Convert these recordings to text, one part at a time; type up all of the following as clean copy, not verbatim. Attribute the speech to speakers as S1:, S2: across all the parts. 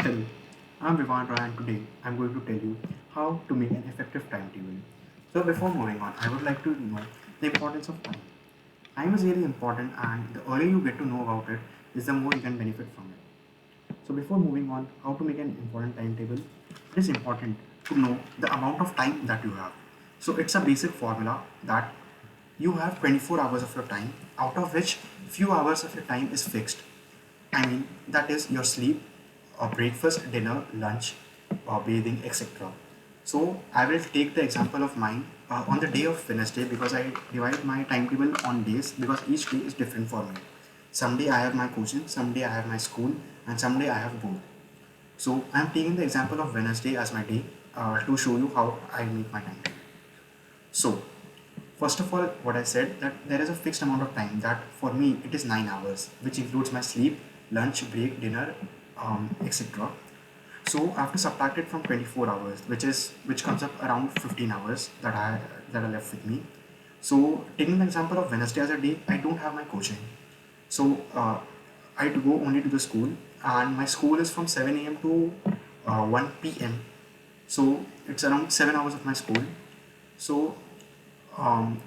S1: Hello, I'm Vivandra and today I'm going to tell you how to make an effective timetable. So before moving on, I would like to know the importance of time. Time is really important and the earlier you get to know about it is the more you can benefit from it. So before moving on, how to make an important timetable, it is important to know the amount of time that you have. So it's a basic formula that you have 24 hours of your time, out of which few hours of your time is fixed. I mean, that is your sleep, or breakfast, dinner, lunch, or bathing, etc. So I will take the example of mine on the day of Wednesday because I divide my timetable on days because each day is different for me. Someday I have my coaching, someday I have my school, and someday I have both. So I am taking the example of Wednesday as my day to show you how I make my timetable. So first of all, what I said that there is a fixed amount of time that for me it is 9 hours, which includes my sleep, lunch, break, dinner, etc. So I have to subtract it from 24 hours, which comes up around 15 hours that are left with me. So taking the example of Wednesday as a day, I don't have my coaching. So I had to go only to the school, and my school is from 7 a.m. to 1 p.m. So it's around 7 hours of my school. So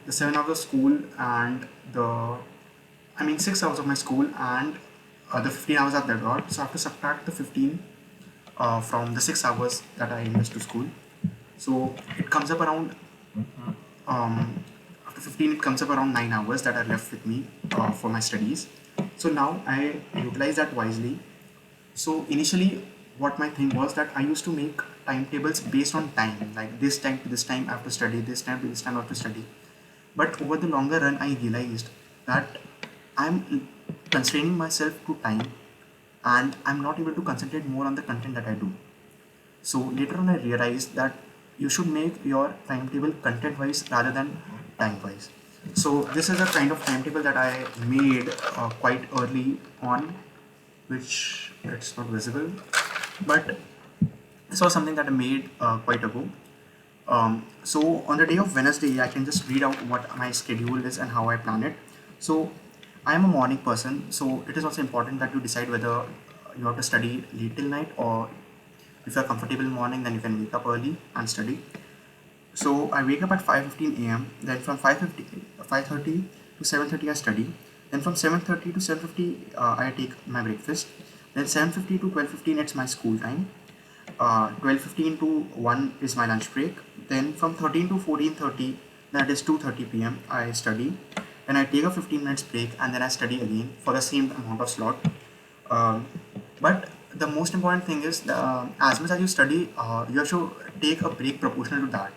S1: the 7 hours of school and the I mean 6 hours of my school and the 15 hours that I got. So I have to subtract the 15 from the 6 hours that I invest to school. So it comes up around after 15 it comes up around 9 hours that are left with me for my studies. So now I utilize that wisely. So initially what my thing was that I used to make timetables based on time, like this time to this time I have to study, this time to this time I have to study. But over the longer run I realized that I'm constraining myself to time and I'm not able to concentrate more on the content that I do. So later on I realized that you should make your timetable content wise rather than time wise. So this is a kind of timetable that I made quite early on, which it's not visible, but this was something that I made quite ago. So on the day of Wednesday, I can just read out what my schedule is and how I plan it. So I am a morning person, so it is also important that you decide whether you have to study late till night, or if you are comfortable in the morning, then you can wake up early and study. So I wake up at 5:15 a.m. Then from 5:30 to 7:30 I study. Then from 7:30 to 7:50 I take my breakfast. Then 7:50 to 12:15 it's my school time. 12:15 to 1 is my lunch break. Then from 13 to 14:30, that is 2:30 p.m. I study. Then I take a 15 minutes break and then I study again for the same amount of slot. But the most important thing is as much as you study, you have to take a break proportional to that.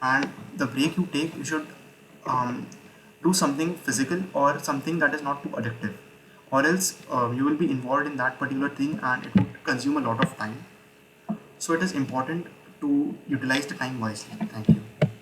S1: And the break you take, you should do something physical or something that is not too addictive, or else you will be involved in that particular thing and it would consume a lot of time. So it is important to utilize the time wisely. Thank you.